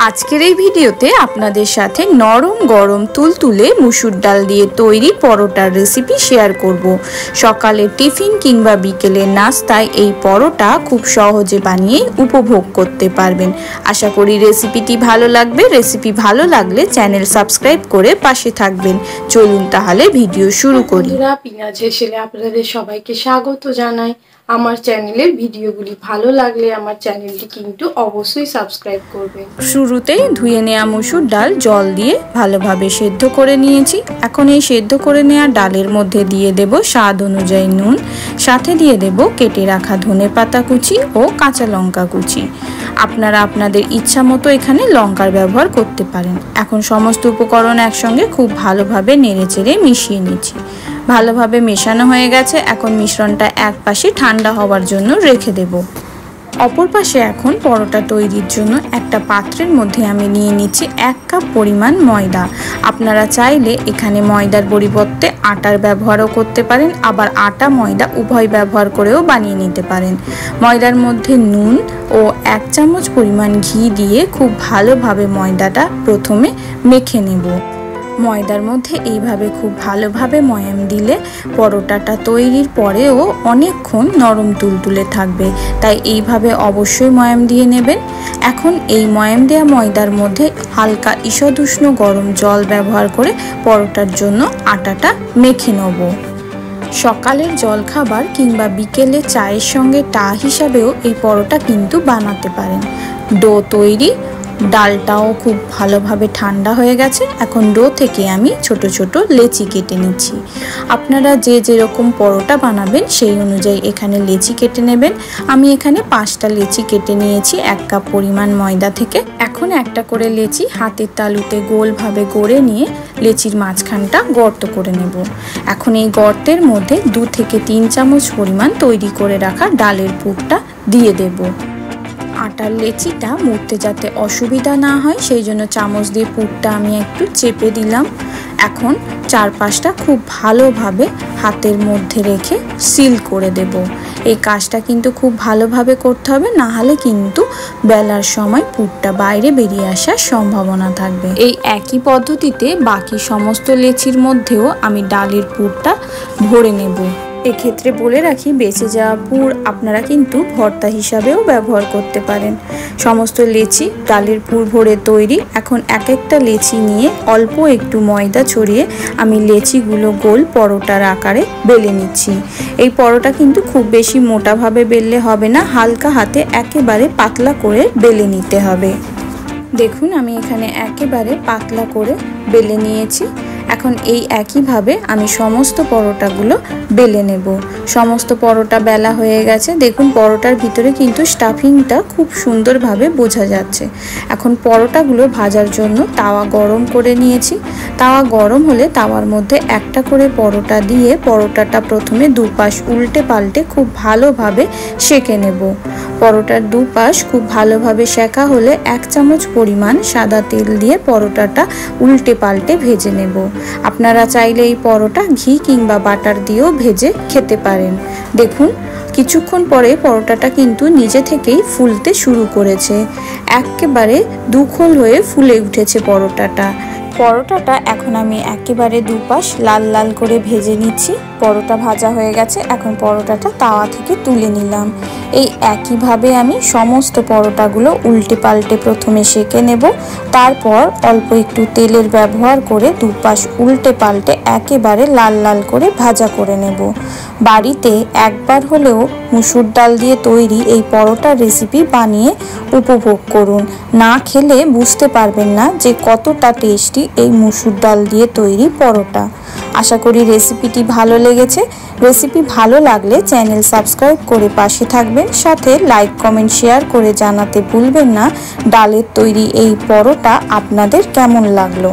আজকের এই ভিডিওতে আপনাদের সাথে নরম গরম তুলতুলে মুসুর ডাল দিয়ে তৈরি পরোটার রেসিপি শেয়ার করব। সকালে টিফিন কিংবা বিকেলের নাস্তায় এই পরোটা খুব সহজে বানিয়ে উপভোগ করতে পারবেন। আশা করি রেসিপিটি ভালো লাগবে। রেসিপি ভালো লাগলে চ্যানেল সাবস্ক্রাইব করে পাশে থাকবেন। চলুন তাহলে ভিডিও শুরু করি। পিনাজ হেসেলে আপনাদের সবাইকে স্বাগত জানাই। আমার চ্যানেলে ভিডিওগুলি ভালো লাগলে আমার চ্যানেলটি কিন্তু অবশ্যই সাবস্ক্রাইব করবেন। শুরুতেই ধুয়ে নেওয়া মসুর ডাল জল দিয়ে ভালোভাবে সেদ্ধ করে নিয়েছি। এখন এই সেদ্ধ করে নেওয়া ডালের মধ্যে দিয়ে দেব স্বাদ অনুযায়ী নুন, সাথে দিয়ে দেব কেটে রাখা ধনেপাতা কুচি ও কাঁচা লঙ্কা কুচি। আপনারা আপনাদের ইচ্ছা মতো এখানে লঙ্কার ব্যবহার করতে পারেন। এখন সমস্ত উপকরণ একসঙ্গে খুব ভালোভাবে নেড়েচেড়ে মিশিয়ে নিচ্ছি। ভালোভাবে মেশানো হয়ে গেছে। এখন মিশ্রণটা এক পাশে ঠান্ডা হওয়ার জন্য রেখে দেব। অপর পাশে এখন পরোটা তৈরির জন্য একটা পাত্রের মধ্যে আমি নিয়ে নিচ্ছি 1 কাপ পরিমাণ ময়দা। আপনারা চাইলে এখানে ময়দার পরিবর্তে আটার ব্যবহারও করতে পারেন, আবার আটা ময়দা উভয় ব্যবহার করেও বানিয়ে নিতে পারেন। ময়দার মধ্যে নুন ও 1 চামচ পরিমাণ ঘি দিয়ে খুব ভালোভাবে ময়দাটা প্রথমে মেখে নেব। ময়দার মধ্যে এইভাবে খুব ভালোভাবে ময়াম দিলে পরোটাটা তৈরির পরেও অনেকক্ষণ নরম তুলতুলে থাকবে, তাই এইভাবে অবশ্যই ময়াম দিয়ে নেবেন। এখন এই ময়াম দেওয়া ময়দার মধ্যে হালকা ঈষৎ উষ্ণ গরম জল ব্যবহার করে পরোটার জন্য আটাটা মেখে নেব। সকালের জলখাবার কিংবা বিকেলে চায়ের সঙ্গে টা হিসাবেও এই পরোটা কিন্তু বানাতে পারেন। ডো তৈরি, ডালটাও খুব ভালোভাবে ঠান্ডা হয়ে গেছে। এখন ডো থেকে আমি ছোট ছোট লেচি কেটে নিচ্ছি। আপনারা যে যেরকম পরোটা বানাবেন সেই অনুযায়ী এখানে লেচি কেটে নেবেন। আমি এখানে 5টা লেচি কেটে নিয়েছি 1 কাপ পরিমাণ ময়দা থেকে। এখন একটা করে লেচি হাতের তালুতে গোলভাবে গড়ে নিয়ে লেচির মাঝখানটা গর্ত করে নেব। এখন এই গর্তের মধ্যে 2 থেকে 3 চামচ পরিমাণ তৈরি করে রাখা ডালের পুরটা দিয়ে দেব। আটার লেচিটা মুড়তে যাতে অসুবিধা না হয় সেই জন্য চামচ দিয়ে পুরটা আমি একটু চেপে দিলাম। এখন চারপাশটা খুব ভালোভাবে হাতের মধ্যে রেখে সিল করে দেব। এই কাজটা কিন্তু খুব ভালোভাবে করতে হবে, না হলে কিন্তু বেলার সময় পুরটা বাইরে বেরিয়ে আসার সম্ভাবনা থাকবে। এই একই পদ্ধতিতে বাকি সমস্ত লেচির মধ্যেও আমি ডালের পুরটা ভরে নেব। এক্ষেত্রে বলে রাখি, বেঁচে যাওয়া পুর আপনারা কিন্তু ভর্তা হিসাবেও ব্যবহার করতে পারেন। সমস্ত লেচি ডালের পুর ভরে তৈরি। এখন এক একটা লেচি নিয়ে অল্প একটু ময়দা ছড়িয়ে আমি লেচিগুলো গোল পরোটার আকারে বেলে নিচ্ছি। এই পরোটা কিন্তু খুব বেশি মোটাভাবে বেললে হবে না, হালকা হাতে একেবারে পাতলা করে বেলে নিতে হবে। দেখুন আমি এখানে একেবারে পাতলা করে বেলে নিয়েছি। এখন এই একইভাবে আমি সমস্ত পরোটাগুলো বেলে নেব। সমস্ত পরোটা বেলা হয়ে গেছে। দেখুন পরোটার ভিতরে কিন্তু স্টাফিংটা খুব সুন্দরভাবে বোঝা যাচ্ছে। এখন পরোটাগুলো ভাজার জন্য তাওয়া গরম করে নিয়েছি। তাওয়া গরম হলে তাওয়ার মধ্যে একটা করে পরোটা দিয়ে পরোটাটা প্রথমে দুপাশ উল্টে পাল্টে খুব ভালোভাবে সেঁকে নেব। পরোটার দুপাশ খুব ভালোভাবে সেঁকা হলে 1 চামচ পরিমাণ সাদা তেল দিয়ে পরোটাটা উল্টে পাল্টে ভেজে নেব। আপনারা চাইলে এই পরোটা ঘি কিংবা বাটার দিয়েও ভেজে খেতে পারেন। দেখুন কিছুক্ষণ পরে পরোটাটা কিন্তু নিজে থেকেই ফুলতে শুরু করেছে। একেবারে দুখোল হয়ে ফুলে উঠেছে পরোটাটা। এখন আমি একেবারে দুপাশ লাল লাল করে ভেজে নিচ্ছি। পরোটা ভাজা হয়ে গেছে। এখন পরোটাটা তাওয়া থেকে তুলে নিলাম। এই একইভাবে আমি সমস্ত পরোটাগুলো উল্টে পাল্টে প্রথমে সেঁকে নেব। তারপর অল্প একটু তেলের ব্যবহার করে দুপাশ উল্টে পাল্টে একেবারে লাল লাল করে ভাজা করে নেব। বাড়িতে একবার হলেও মুসুর ডাল দিয়ে তৈরি এই পরোটার রেসিপি বানিয়ে উপভোগ করুন। না খেলে বুঝতে পারবেন না যে কতটা টেস্টি এই মুসুর ডাল দিয়ে তৈরি পরোটা। আশা করি রেসিপিটি ভালো লেগেছে। রেসিপি ভালো লাগলে চ্যানেল সাবস্ক্রাইব করে পাশে থাকবেন, সাথে লাইক কমেন্ট শেয়ার করে জানাতে ভুলবেন না ডালের তৈরি এই পরোটা আপনাদের কেমন লাগলো।